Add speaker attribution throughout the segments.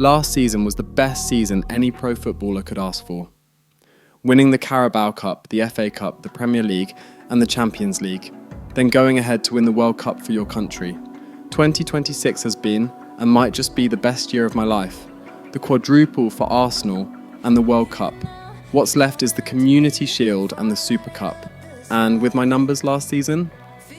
Speaker 1: Last season was the best season any pro footballer could ask for. Winning the Carabao Cup, the FA Cup, the Premier League and the Champions League, then going ahead to win the World Cup for your country. 2026 has been, and might just be, the best year of my life. The quadruple for Arsenal and the World Cup. What's left is the Community Shield and the Super Cup. And with my numbers last season,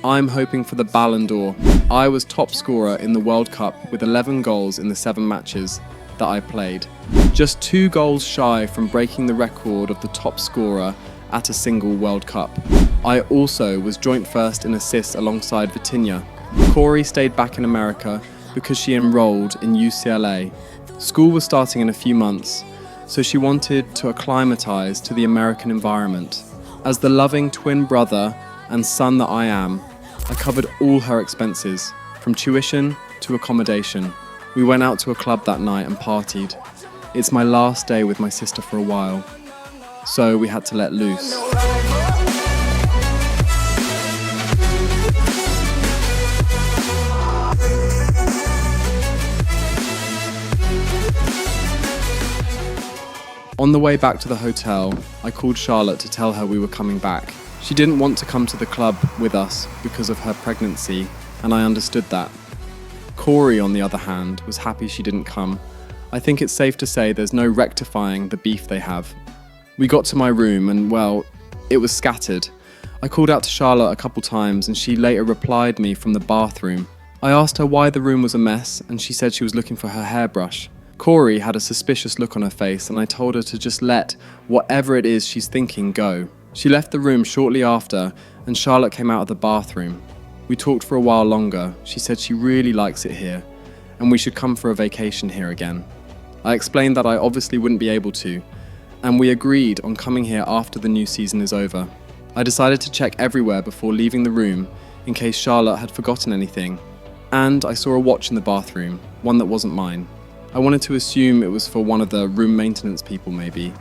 Speaker 1: I'm hoping for the Ballon d'Or. I was top scorer in the World Cup with 11 goals in the 7 matches that I played. Just 2 goals shy from breaking the record of the top scorer at a single World Cup. I also was joint first in assists alongside Vitinha. Corey stayed back in America because she enrolled in UCLA. School was starting in a few months, so she wanted to acclimatise to the American environment. As the loving twin brother and son that I am, I covered all her expenses, from tuition to accommodation. We went out to a club that night and partied. It's my last day with my sister for a while, so we had to let loose. On the way back to the hotel, I called Charlotte to tell her we were coming back. She didn't want to come to the club with us because of her pregnancy, and I understood that. Corey, on the other hand, was happy she didn't come. I think it's safe to say there's no rectifying the beef they have. We got to my room and, well, it was scattered. I called out to Charlotte a couple times and she later replied me from the bathroom. I asked her why the room was a mess and she said she was looking for her hairbrush. Corey had a suspicious look on her face and I told her to just let whatever it is she's thinking go. She left the room shortly after and Charlotte came out of the bathroom. We talked for a while longer. She said she really likes it here and we should come for a vacation here again. I explained that I obviously wouldn't be able to, and we agreed on coming here after the new season is over. I decided to check everywhere before leaving the room in case Charlotte had forgotten anything, and I saw a watch in the bathroom, one that wasn't mine. I wanted to assume it was for one of the room maintenance people maybe,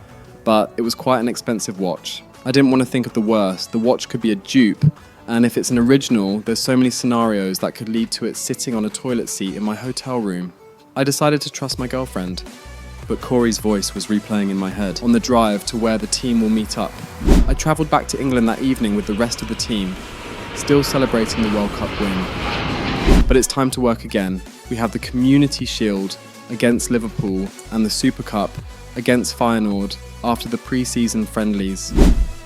Speaker 1: but it was quite an expensive watch. I didn't want to think of the worst. The watch could be a dupe, and if it's an original, there's so many scenarios that could lead to it sitting on a toilet seat in my hotel room. I decided to trust my girlfriend, but Corey's voice was replaying in my head on the drive to where the team will meet up. I travelled back to England that evening with the rest of the team, still celebrating the World Cup win. But it's time to work again. We have the Community Shield against Liverpool and the Super Cup against Feyenoord after the pre-season friendlies.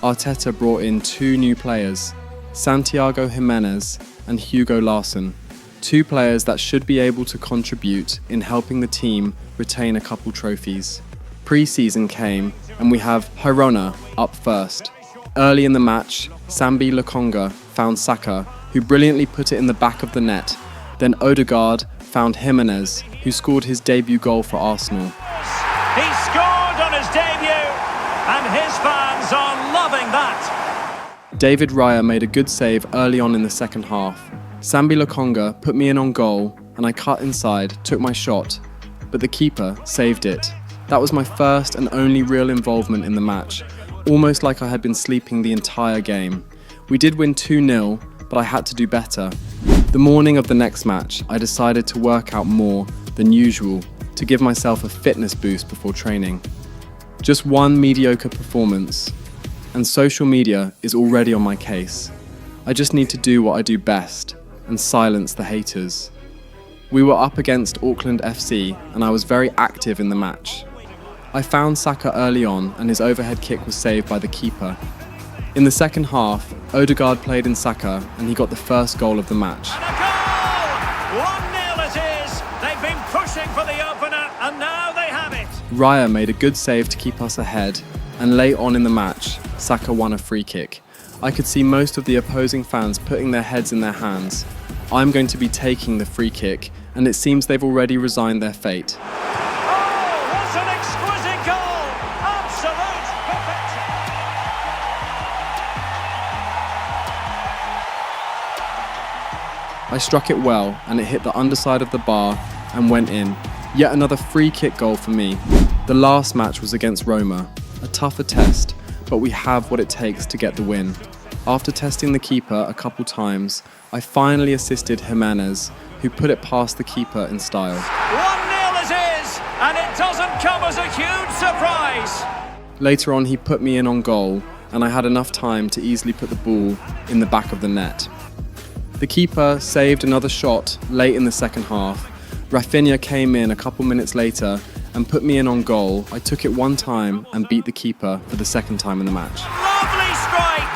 Speaker 1: Arteta brought in 2 new players, Santiago Jimenez and Hugo Larsson. 2 players that should be able to contribute in helping the team retain a couple trophies. Pre-season came and we have Girona up first. Early in the match, Sambi Lokonga found Saka, who brilliantly put it in the back of the net. Then Odegaard found Jimenez, who scored his debut goal for Arsenal.
Speaker 2: He scored on his debut and his fans are loving that.
Speaker 1: David Raya made a good save early on in the second half. Sambi Lokonga put me in on goal and I cut inside, took my shot, but the keeper saved it. That was my first and only real involvement in the match, almost like I had been sleeping the entire game. We did win 2-0, but I had to do better. The morning of the next match, I decided to work out more than usual to give myself a fitness boost before training. Just one mediocre performance, and social media is already on my case. I just need to do what I do best and silence the haters. We were up against Auckland FC and I was very active in the match. I found Saka early on and his overhead kick was saved by the keeper. In the second half, Odegaard played in Saka and he got the first goal of the match.
Speaker 2: And a goal! 1-0 it is. They've been pushing for the opener and now they have it.
Speaker 1: Raya made a good save to keep us ahead, and late on in the match, Saka won a free kick. I could see most of the opposing fans putting their heads in their hands. I'm going to be taking the free kick, and it seems they've already resigned their fate.
Speaker 2: Oh, what an exquisite goal! Absolute perfection!
Speaker 1: I struck it well, and it hit the underside of the bar and went in. Yet another free kick goal for me. The last match was against Roma, a tougher test, but we have what it takes to get the win. After testing the keeper a couple times, I finally assisted Jimenez, who put it past the keeper in style.
Speaker 2: 1-0 it is, and it doesn't come as a huge surprise.
Speaker 1: Later on, he put me in on goal, and I had enough time to easily put the ball in the back of the net. The keeper saved another shot late in the second half. Rafinha came in a couple minutes later and put me in on goal. I took it one time and beat the keeper for the second time in the match.
Speaker 2: Lovely strike!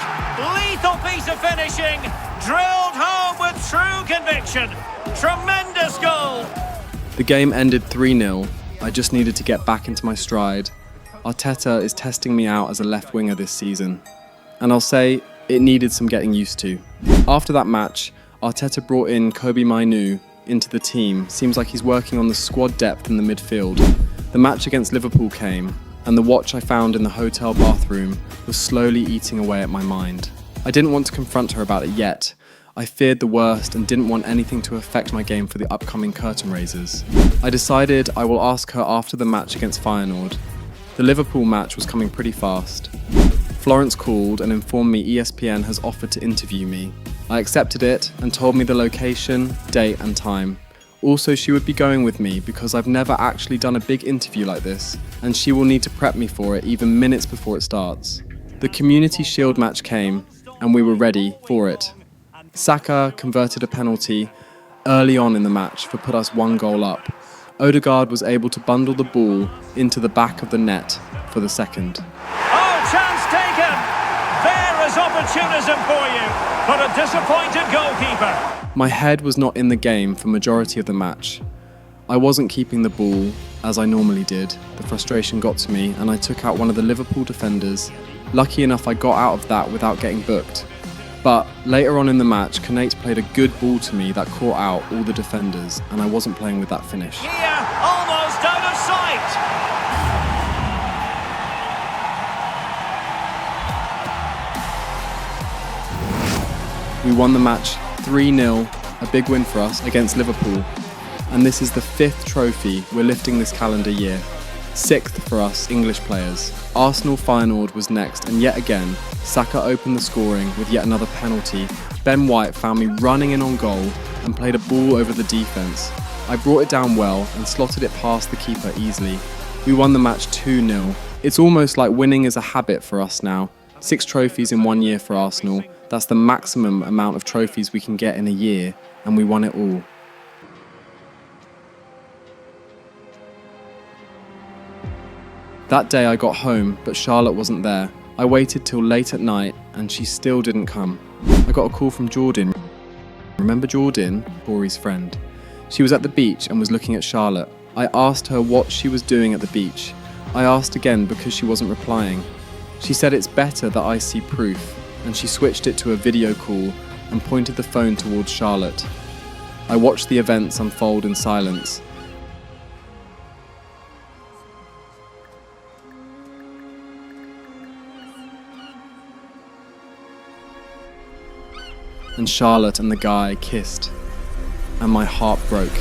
Speaker 2: Lethal piece of finishing! Drilled home with true conviction! Tremendous goal!
Speaker 1: The game ended 3-0. I just needed to get back into my stride. Arteta is testing me out as a left winger this season, and I'll say it needed some getting used to. After that match, Arteta brought in Kobbie Mainoo into the team. Seems like he's working on the squad depth in the midfield. The match against Liverpool came, and the watch I found in the hotel bathroom was slowly eating away at my mind. I didn't want to confront her about it yet. I feared the worst and didn't want anything to affect my game for the upcoming curtain raisers. I decided I will ask her after the match against Feyenoord. The Liverpool match was coming pretty fast. Florence called and informed me ESPN has offered to interview me. I accepted it and told me the location, date and time. Also, she would be going with me because I've never actually done a big interview like this, and she will need to prep me for it even minutes before it starts. The Community Shield match came, and we were ready for it. Saka converted a penalty early on in the match for put us 1 goal up. Odegaard was able to bundle the ball into the back of the net for the second.
Speaker 2: Oh, chance taken! There is opportunism for you, but a disappointed goalkeeper.
Speaker 1: My head was not in the game for majority of the match. I wasn't keeping the ball as I normally did. The frustration got to me and I took out one of the Liverpool defenders. Lucky enough I got out of that without getting booked. But later on in the match, Konate played a good ball to me that caught out all the defenders and I wasn't playing with that finish.
Speaker 2: Here, almost out of sight.
Speaker 1: We won the match 3-0, a big win for us against Liverpool. And this is the 5th trophy we're lifting this calendar year. 6th for us English players. Arsenal Feyenoord was next, and yet again, Saka opened the scoring with yet another penalty. Ben White found me running in on goal and played a ball over the defence. I brought it down well and slotted it past the keeper easily. We won the match 2-0. It's almost like winning is a habit for us now. 6 trophies in 1 year for Arsenal. That's the maximum amount of trophies we can get in a year, and we won it all. That day I got home, but Charlotte wasn't there. I waited till late at night, and she still didn't come. I got a call from Jordan. Remember Jordan, Corey's friend? She was at the beach and was looking at Charlotte. I asked her what she was doing at the beach. I asked again because she wasn't replying. She said it's better that I see proof, and she switched it to a video call and pointed the phone towards Charlotte. I watched the events unfold in silence. And Charlotte and the guy kissed, and my heart broke.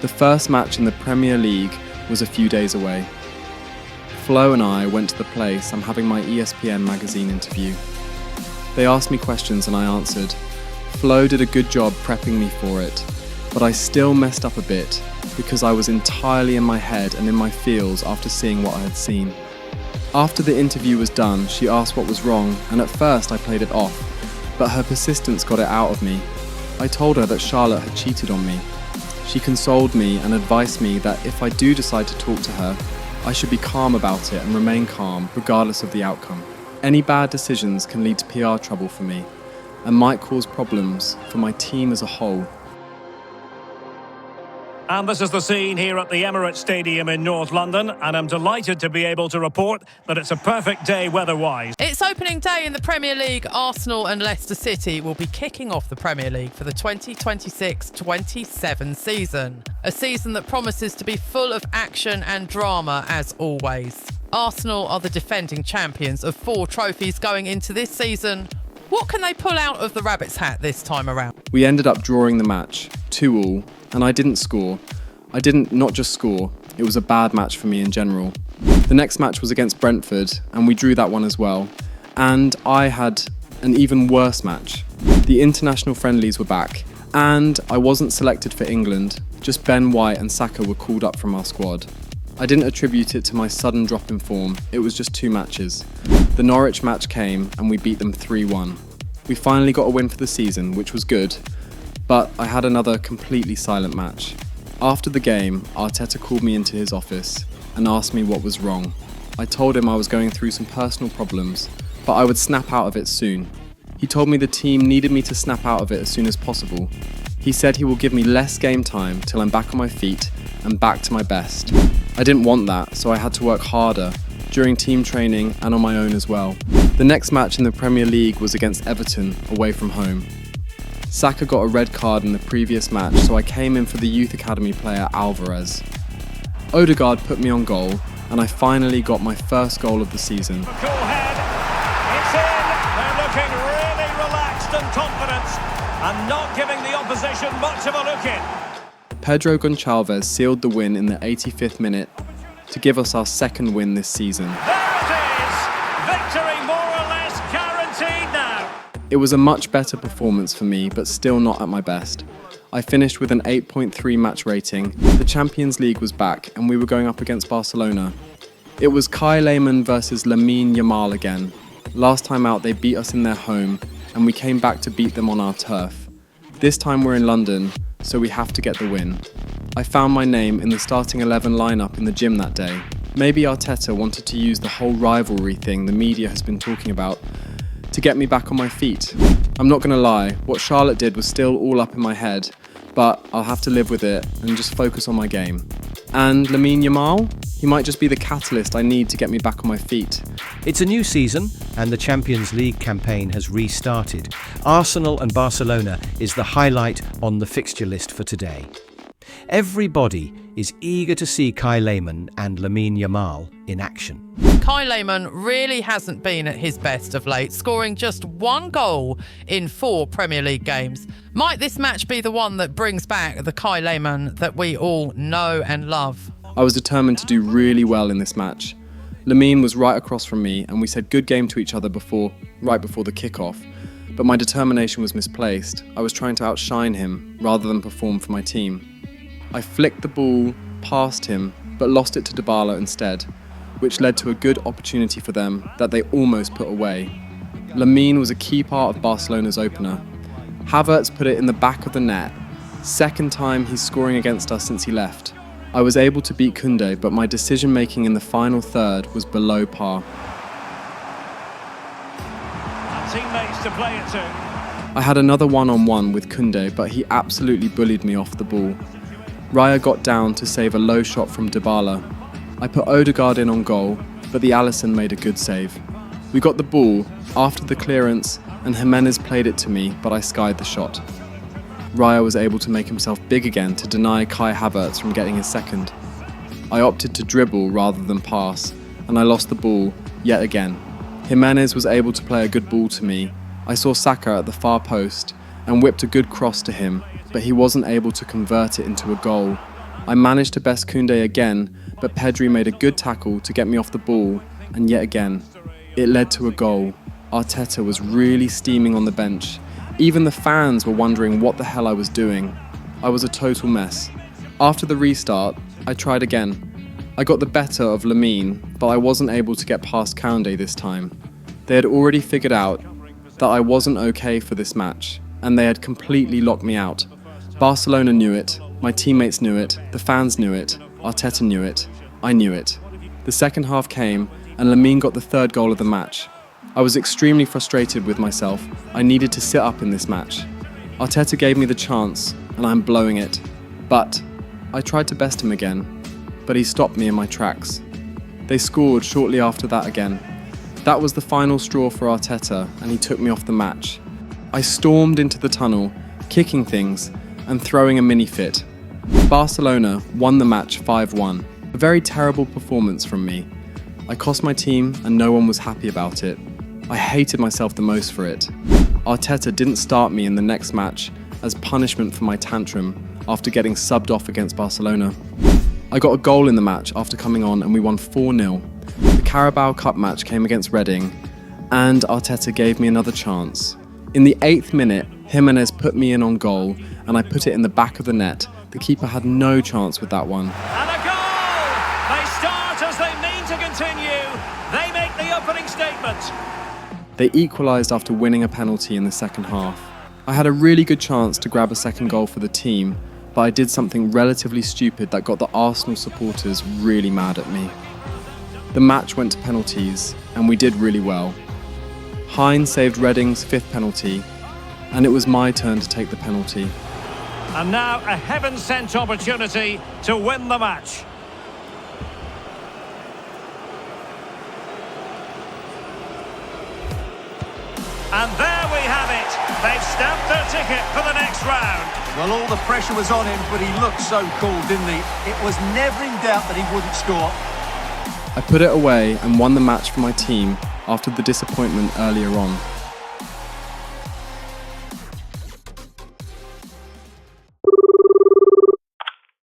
Speaker 1: The first match in the Premier League was a few days away. Flo and I went to the place. I'm having my ESPN magazine interview. They asked me questions and I answered. Flo did a good job prepping me for it, but I still messed up a bit because I was entirely in my head and in my feels after seeing what I had seen. After the interview was done, she asked what was wrong, and at first I played it off, but her persistence got it out of me. I told her that Charlotte had cheated on me. She consoled me and advised me that if I do decide to talk to her, I should be calm about it and remain calm regardless of the outcome. Any bad decisions can lead to PR trouble for me, and might cause problems for my team as a whole.
Speaker 2: And this is the scene here at the Emirates Stadium in North London, and I'm delighted to be able to report that it's a perfect day weather-wise.
Speaker 3: It's opening day in the Premier League. Arsenal and Leicester City will be kicking off the Premier League for the 2026-27 season. A season that promises to be full of action and drama as always. Arsenal are the defending champions of 4 trophies going into this season. What can they pull out of the rabbit's hat this time around?
Speaker 1: We ended up drawing the match, 2-2, and I didn't score. I didn't not just score, it was a bad match for me in general. The next match was against Brentford, and we drew that one as well. And I had an even worse match. The international friendlies were back, and I wasn't selected for England. Just Ben White and Saka were called up from our squad. I didn't attribute it to my sudden drop in form, it was just 2 matches. The Norwich match came and we beat them 3-1. We finally got a win for the season, which was good, but I had another completely silent match. After the game, Arteta called me into his office and asked me what was wrong. I told him I was going through some personal problems, but I would snap out of it soon. He told me the team needed me to snap out of it as soon as possible. He said he will give me less game time till I'm back on my feet and back to my best. I didn't want that, so I had to work harder during team training and on my own as well. The next match in the Premier League was against Everton, away from home. Saka got a red card in the previous match, so I came in for the youth academy player Alvarez. Odegaard put me on goal, and I finally got my first goal of the season.
Speaker 2: A cool head. It's in. They're looking really relaxed and confident and not giving the opposition much of a look in.
Speaker 1: Pedro Gonçalves sealed the win in the 85th minute to give us our second win this season.
Speaker 2: There it is. Victory more or less guaranteed now.
Speaker 1: It was a much better performance for me, but still not at my best. I finished with an 8.3 match rating. The Champions League was back and we were going up against Barcelona. It was Kai Lehmann versus Lamine Yamal again. Last time out they beat us in their home and we came back to beat them on our turf. This time we're in London, so we have to get the win. I found my name in the starting 11 lineup in the gym that day. Maybe Arteta wanted to use the whole rivalry thing the media has been talking about to get me back on my feet. I'm not gonna lie, what Charlotte did was still all up in my head, but I'll have to live with it and just focus on my game. And Lamine Yamal? He might just be the catalyst I need to get me back on my feet.
Speaker 4: It's a new season and the Champions League campaign has restarted. Arsenal and Barcelona is the highlight on the fixture list for today. Everybody is eager to see Kai Lehmann and Lamine Yamal in action.
Speaker 3: Kai Lehmann really hasn't been at his best of late, scoring just 1 goal in 4 Premier League games. Might this match be the one that brings back the Kai Lehmann that we all know and love?
Speaker 1: I was determined to do really well in this match. Lamine was right across from me and we said good game to each other right before the kickoff. But my determination was misplaced. I was trying to outshine him rather than perform for my team. I flicked the ball past him but lost it to Dybala instead, which led to a good opportunity for them that they almost put away. Lamine was a key part of Barcelona's opener. Havertz put it in the back of the net. Second time he's scoring against us since he left. I was able to beat Koundé, but my decision making in the final third was below par.
Speaker 2: And teammates to play it to.
Speaker 1: I had another one-on-one with Koundé, but he absolutely bullied me off the ball. Raya got down to save a low shot from Dybala. I put Odegaard in on goal, but the Alisson made a good save. We got the ball after the clearance and Jimenez played it to me, but I skied the shot. Raya was able to make himself big again to deny Kai Havertz from getting his second. I opted to dribble rather than pass, and I lost the ball yet again. Jimenez was able to play a good ball to me. I saw Saka at the far post and whipped a good cross to him, but he wasn't able to convert it into a goal. I managed to best Koundé again, but Pedri made a good tackle to get me off the ball, and yet again, it led to a goal. Arteta was really steaming on the bench. Even the fans were wondering what the hell I was doing. I was a total mess. After the restart, I tried again. I got the better of Lamine, but I wasn't able to get past Koundé this time. They had already figured out that I wasn't okay for this match, and they had completely locked me out. Barcelona knew it, my teammates knew it, the fans knew it, Arteta knew it, I knew it. The second half came, and Lamine got the third goal of the match. I was extremely frustrated with myself. I needed to sit up in this match. Arteta gave me the chance, and I'm blowing it. But I tried to best him again, but he stopped me in my tracks. They scored shortly after that again. That was the final straw for Arteta, and he took me off the match. I stormed into the tunnel, kicking things, and throwing a mini fit. Barcelona won the match 5-1. A very terrible performance from me. I cost my team and no one was happy about it. I hated myself the most for it. Arteta didn't start me in the next match as punishment for my tantrum after getting subbed off against Barcelona. I got a goal in the match after coming on and we won 4-0. The Carabao Cup match came against Reading And Arteta gave me another chance. In the 8th minute, Jimenez put me in on goal, and I put it in the back of the net. The keeper had no chance with that one.
Speaker 2: And a goal! They start as they mean to continue. They make the opening statement.
Speaker 1: They equalised after winning a penalty in the second half. I had a really good chance to grab a second goal for the team, but I did something relatively stupid that got the Arsenal supporters really mad at me. The match went to penalties, and we did really well. Hine saved Reading's 5th penalty, and it was my turn to take the penalty.
Speaker 2: And now a heaven-sent opportunity to win the match. And there we have it. They've stamped their ticket for the next round.
Speaker 5: Well, all the pressure was on him, but he looked so cool, didn't he? It was never in doubt that he wouldn't score.
Speaker 1: I put it away and won the match for my team after the disappointment earlier on.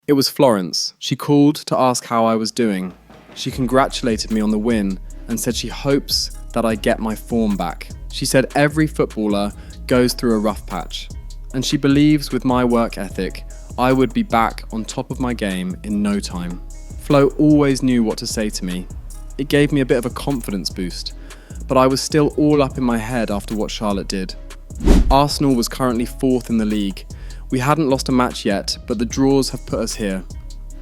Speaker 1: It was Florence. She called to ask how I was doing. She congratulated me on the win and said she hopes that I get my form back. She said every footballer goes through a rough patch, and she believes with my work ethic, I would be back on top of my game in no time. Flo always knew what to say to me. It gave me a bit of a confidence boost, but I was still all up in my head after what Charlotte did. Arsenal was currently 4th in the league. We hadn't lost a match yet, but the draws have put us here.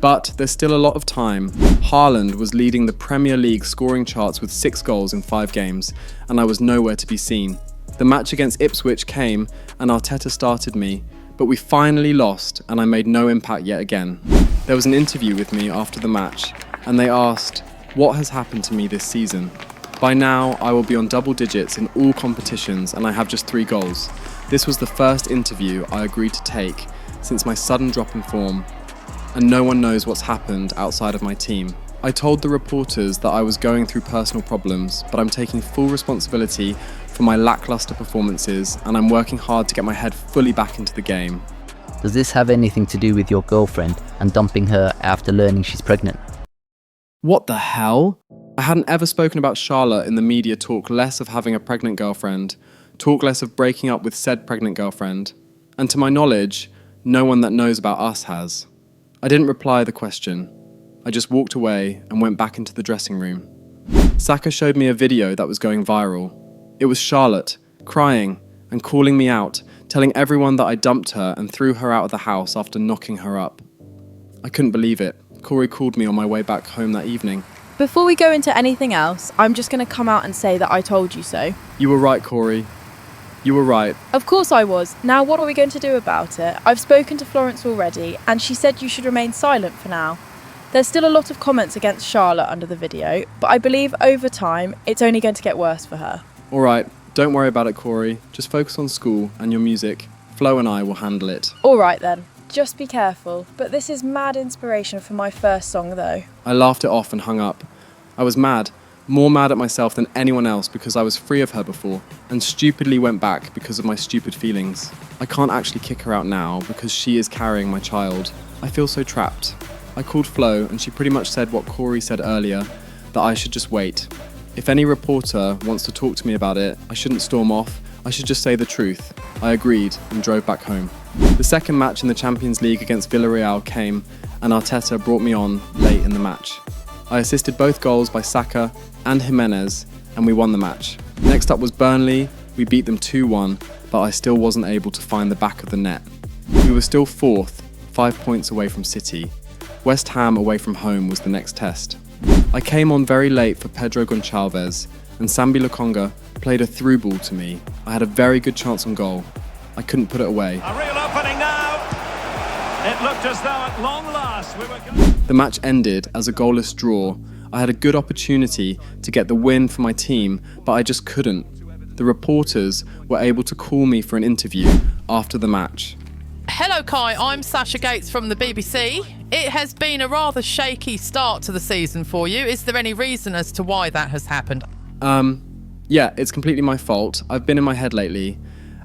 Speaker 1: But there's still a lot of time. Haaland was leading the Premier League scoring charts with 6 goals in 5 games, and I was nowhere to be seen. The match against Ipswich came, and Arteta started me, but we finally lost, and I made no impact yet again. There was an interview with me after the match, and they asked, what has happened to me this season? By now, I will be on double digits in all competitions, and I have just 3 goals. This was the first interview I agreed to take since my sudden drop in form, and no one knows what's happened outside of my team. I told the reporters that I was going through personal problems, but I'm taking full responsibility for my lackluster performances, and I'm working hard to get my head fully back into the game.
Speaker 6: Does this have anything to do with your girlfriend and dumping her after learning she's pregnant?
Speaker 1: What the hell? I hadn't ever spoken about Charlotte in the media, talk less of having a pregnant girlfriend, talk less of breaking up with said pregnant girlfriend, and to my knowledge, no one that knows about us has. I didn't reply the question. I just walked away and went back into the dressing room. Saka showed me a video that was going viral. It was Charlotte, crying and calling me out, telling everyone that I dumped her and threw her out of the house after knocking her up. I couldn't believe it. Corey called me on my way back home that evening.
Speaker 7: Before we go into anything else, I'm just going to come out and say that I told you so.
Speaker 1: You were right, Corey. You were right.
Speaker 7: Of course I was. Now what are we going to do about it? I've spoken to Florence already, and she said you should remain silent for now. There's still a lot of comments against Charlotte under the video, but I believe over time, it's only going to get worse for her.
Speaker 1: All right, don't worry about it, Corey. Just focus on school and your music. Flo and I will handle it.
Speaker 7: All right then. Just be careful. But this is mad inspiration for my first song though.
Speaker 1: I laughed it off and hung up. I was mad. More mad at myself than anyone else because I was free of her before, and stupidly went back because of my stupid feelings. I can't actually kick her out now because she is carrying my child. I feel so trapped. I called Flo and she pretty much said what Corey said earlier, that I should just wait. If any reporter wants to talk to me about it, I shouldn't storm off, I should just say the truth. I agreed and drove back home. The second match in the Champions League against Villarreal came, and Arteta brought me on late in the match. I assisted both goals by Saka and Jimenez, and we won the match. Next up was Burnley. We beat them 2-1, but I still wasn't able to find the back of the net. We were still 4th, 5 points away from City. West Ham away from home was the next test. I came on very late for Pedro Gonçalves, and Sambi Lokonga played a through ball to me. I had a very good chance on goal. I couldn't put it away.
Speaker 2: A real opening now. It looked as though at long last we were going.
Speaker 1: The match ended as a goalless draw. I had a good opportunity to get the win for my team, but I just couldn't. The reporters were able to call me for an interview after the match.
Speaker 3: Hello Kai, I'm Sasha Gates from the BBC. It has been a rather shaky start to the season for you. Is there any reason as to why that has happened?
Speaker 1: Yeah, it's completely my fault. I've been in my head lately,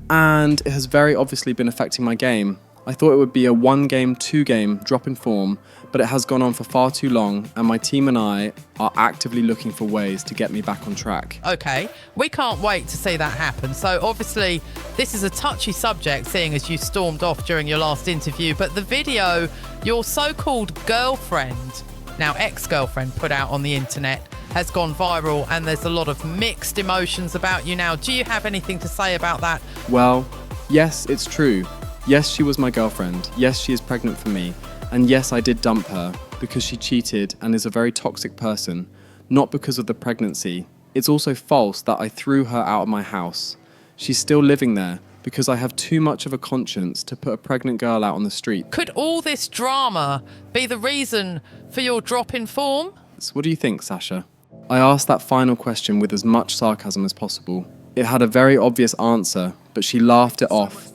Speaker 1: and it has very obviously been affecting my game. I thought it would be a 1-game, 2-game drop in form, but it has gone on for far too long, and my team and I are actively looking for ways to get me back on track.
Speaker 3: Okay, we can't wait to see that happen. So obviously this is a touchy subject, seeing as you stormed off during your last interview, but the video your so-called girlfriend, now ex-girlfriend, put out on the internet has gone viral, and there's a lot of mixed emotions about you now. Do you have anything to say about that?
Speaker 1: Well, yes, it's true. Yes, she was my girlfriend. Yes, she is pregnant for me. And yes, I did dump her because she cheated and is a very toxic person, not because of the pregnancy. It's also false that I threw her out of my house. She's still living there because I have too much of a conscience to put a pregnant girl out on the street.
Speaker 3: Could all this drama be the reason for your drop in form?
Speaker 1: So what do you think, Sasha? I asked that final question with as much sarcasm as possible. It had a very obvious answer, but she laughed it off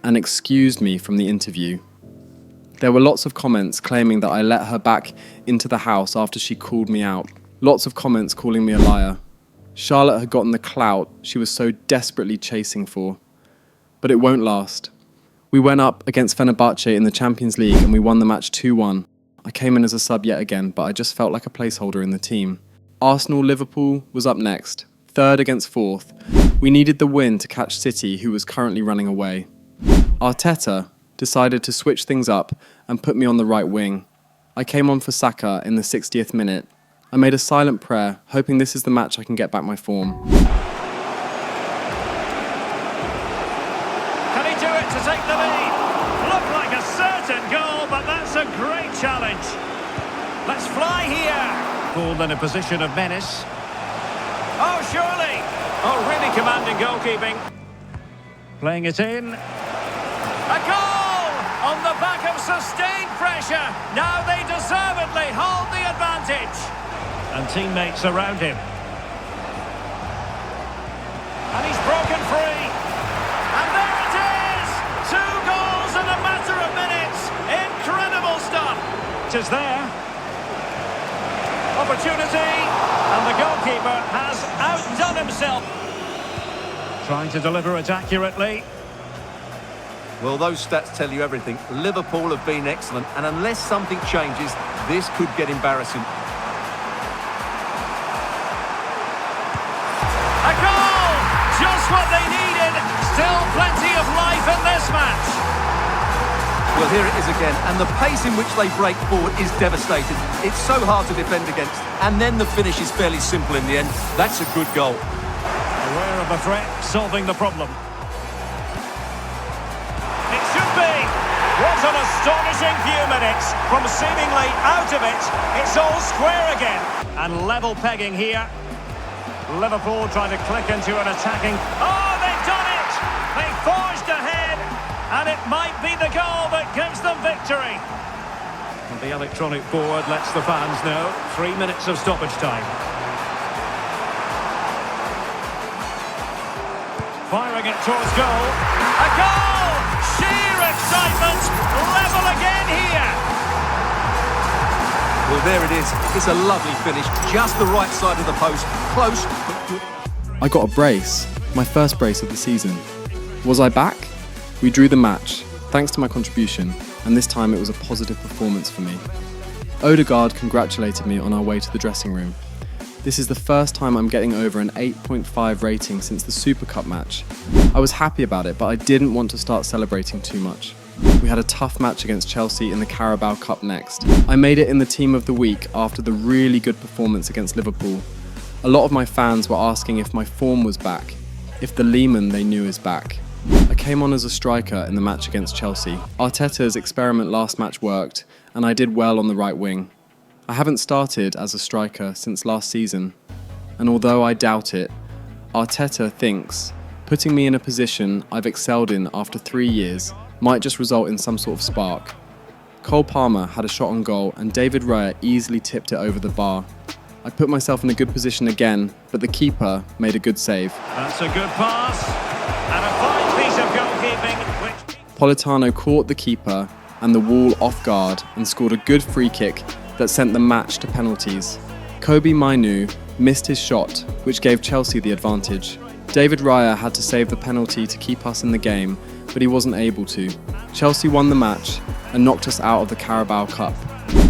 Speaker 1: and excused me from the interview. There were lots of comments claiming that I let her back into the house after she called me out. Lots of comments calling me a liar. Charlotte had gotten the clout she was so desperately chasing for. But it won't last. We went up against Fenerbahce in the Champions League and we won the match 2-1. I came in as a sub yet again, but I just felt like a placeholder in the team. Arsenal-Liverpool was up next, 3rd against 4th. We needed the win to catch City, who was currently running away. Arteta decided to switch things up and put me on the right wing. I came on for Saka in the 60th minute. I made a silent prayer, hoping this is the match I can get back my form.
Speaker 2: Can he do it to take the lead? Looked like a certain goal, but that's a great challenge. Let's fly here. Pulled in a position of menace. Oh, surely. Oh, really commanding goalkeeping. Playing it in. A goal on the back of sustained pressure. Now they deservedly hold the advantage. And teammates around him. And he's broken free. And there it is! 2 goals in a matter of minutes. Incredible stuff. It is there. Opportunity. And the goalkeeper has outdone himself. Trying to deliver it accurately.
Speaker 5: Well, those stats tell you everything. Liverpool have been excellent, and unless something changes, this could get embarrassing.
Speaker 2: A goal! Just what they needed. Still plenty of life in this match.
Speaker 5: Well, here it is again, and the pace in which they break forward is devastating. It's so hard to defend against, and then the finish is fairly simple in the end. That's a good goal.
Speaker 2: Aware of the threat, solving the problem. It should be. What an astonishing few minutes. From seemingly out of it, it's all square again. And level pegging here. Liverpool trying to click into an attacking... Oh, they've done it! They forged ahead, and it might be the goal that gives them victory. And the electronic board lets the fans know 3 minutes of stoppage time. Firing it towards goal. A goal! Sheer excitement! Level again here!
Speaker 5: Well, there it is. It's a lovely finish. Just the right side of the post. Close, but good.
Speaker 1: I got a brace, my first brace of the season. Was I back? We drew the match, thanks to my contribution, and this time it was a positive performance for me. Odegaard congratulated me on our way to the dressing room. This is the first time I'm getting over an 8.5 rating since the Super Cup match. I was happy about it, but I didn't want to start celebrating too much. We had a tough match against Chelsea in the Carabao Cup next. I made it in the team of the week after the really good performance against Liverpool. A lot of my fans were asking if my form was back, if the Lehman they knew is back. I came on as a striker in the match against Chelsea. Arteta's experiment last match worked, and I did well on the right wing. I haven't started as a striker since last season, and although I doubt it, Arteta thinks putting me in a position I've excelled in after 3 years might just result in some sort of spark. Cole Palmer had a shot on goal and David Raya easily tipped it over the bar. I put myself in a good position again, but the keeper made a good save.
Speaker 2: That's a good pass, and a fine piece of goalkeeping, which...
Speaker 1: Politano caught the keeper and the wall off guard and scored a good free kick that sent the match to penalties. Kobe Mainu missed his shot, which gave Chelsea the advantage. David Raya had to save the penalty to keep us in the game, but he wasn't able to. Chelsea won the match and knocked us out of the Carabao Cup.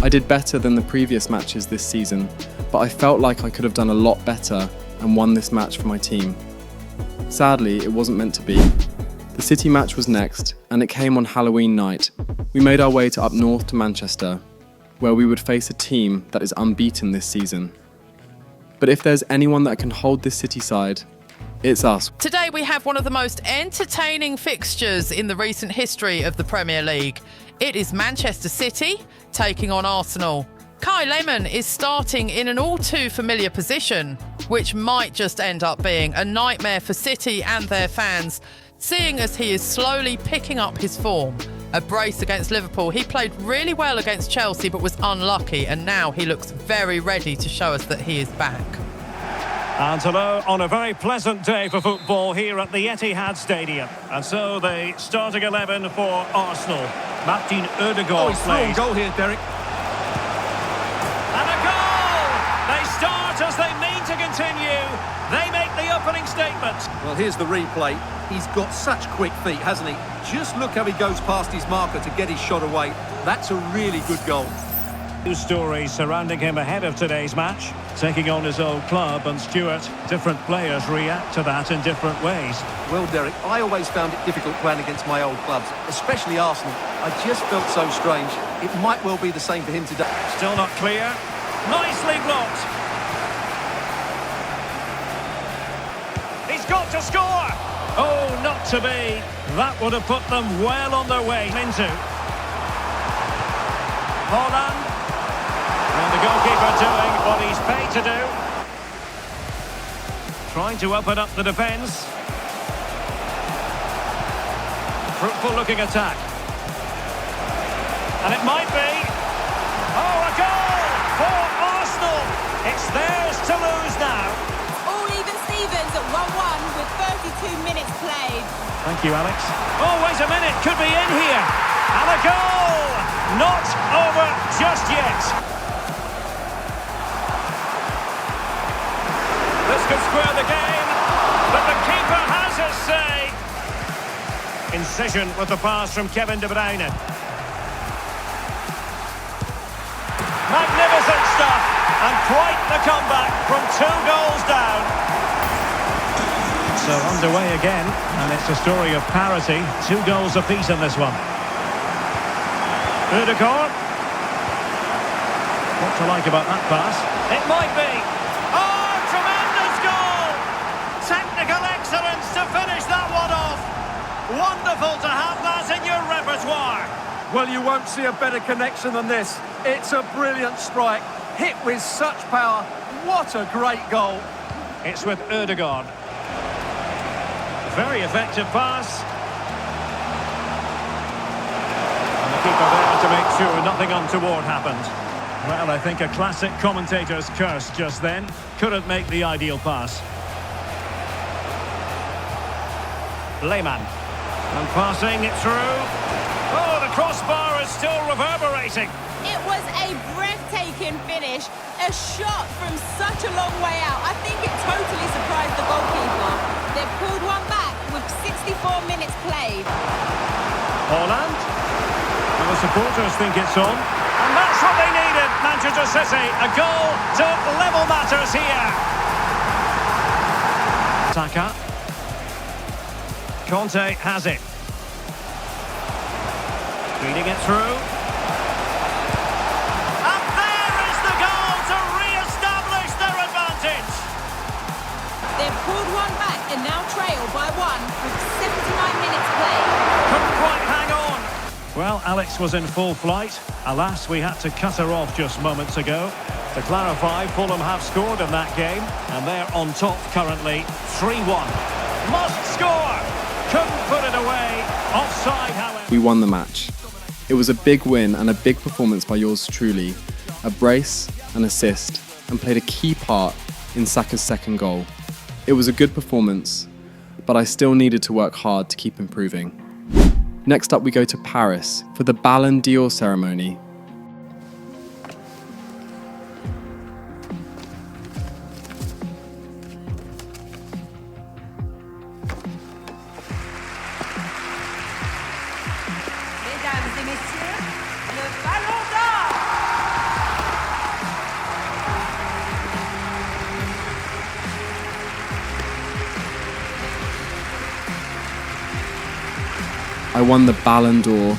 Speaker 1: I did better than the previous matches this season, but I felt like I could have done a lot better and won this match for my team. Sadly, it wasn't meant to be. The City match was next, and it came on Halloween night. We made our way to up north to Manchester, where we would face a team that is unbeaten this season. But if there's anyone that can hold this City side, it's us.
Speaker 3: Today we have one of the most entertaining fixtures in the recent history of the Premier League. It is Manchester City taking on Arsenal. Kai Lehmann is starting in an all too familiar position, which might just end up being a nightmare for City and their fans, seeing as he is slowly picking up his form. A brace against Liverpool. He played really well against Chelsea but was unlucky, and now he looks very ready to show us that he is back.
Speaker 2: And hello on a very pleasant day for football here at the Etihad Stadium. And so the starting 11 for Arsenal. Martin Ødegaard plays.
Speaker 5: Goal here, Derek.
Speaker 2: And a goal! They start as they mean to continue. They make the opening statement.
Speaker 5: Well, here's the replay. He's got such quick feet, hasn't he? Just look how he goes past his marker to get his shot away. That's a really good goal.
Speaker 2: Two stories surrounding him ahead of today's match. Taking on his old club, and Stuart, different players react to that in different ways.
Speaker 5: Well, Derek, I always found it difficult playing against my old clubs, especially Arsenal. I just felt so strange. It might well be the same for him today.
Speaker 2: Still not clear. Nicely blocked. He's got to score. Oh, not to be. That would have put them well on their way into. Holland. And the goalkeeper doing what he's paid to do. Trying to open up the defence. Fruitful looking attack. And it might be. Oh, a goal for Arsenal. It's theirs to lose now.
Speaker 8: All even Stevens at 1-1 with 32 minutes played.
Speaker 2: Thank you, Alex. Oh, wait a minute. Could be in here. And a goal. Not over just yet. This could square the game, but the keeper has his say. Incision with the pass from Kevin De Bruyne. Magnificent stuff, and quite the comeback from 2 goals down. So underway again, and it's a story of parity. 2 goals apiece in this one. Ødegaard. What to like about that pass? It might be. Oh, tremendous goal! Technical excellence to finish that one off. Wonderful to have that in your repertoire.
Speaker 5: Well, you won't see a better connection than this. It's a brilliant strike, hit with such power. What a great goal.
Speaker 2: It's with Ødegaard. Very effective pass. And the keeper there to make sure nothing untoward happened. Well, I think a classic commentator's curse just then. Couldn't make the ideal pass. Lehmann. And passing it through. Oh, the crossbar is still reverberating.
Speaker 8: It was a breathtaking finish. A shot from such a long way out. I think it totally surprised the goalkeeper. They pulled one back with 64 minutes played.
Speaker 2: Holland. And the supporters think it's on. And that's what they needed, Manchester City. A goal to level matters here. Saka. Conte has it. Feeding it through. And there is the goal to re-establish their advantage.
Speaker 8: They've pulled one back and now trail by 1 with 79 minutes played.
Speaker 2: Couldn't quite hang on. Well, Alex was in full flight. Alas, we had to cut her off just moments ago. To clarify, Fulham have scored in that game, and they're on top currently, 3-1. Must score! Couldn't put it away. Offside, however.
Speaker 1: We won the match. It was a big win and a big performance by yours truly. A brace, an assist, and played a key part in Saka's second goal. It was a good performance, but I still needed to work hard to keep improving. Next up, we go to Paris for the BALLONDor ceremony. I won the Ballon d'Or.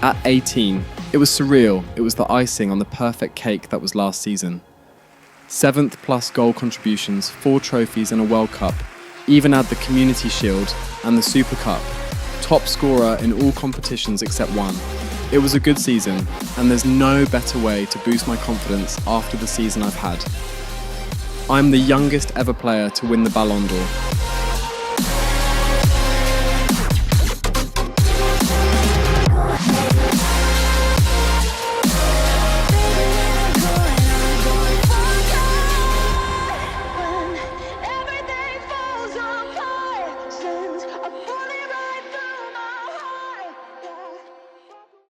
Speaker 1: At 18, it was surreal. It was the icing on the perfect cake that was last season. 7th plus goal contributions, 4 trophies and a World Cup. Even add the Community Shield and the Super Cup. Top scorer in all competitions except one. It was a good season, and there's no better way to boost my confidence after the season I've had. I'm the youngest ever player to win the Ballon d'Or.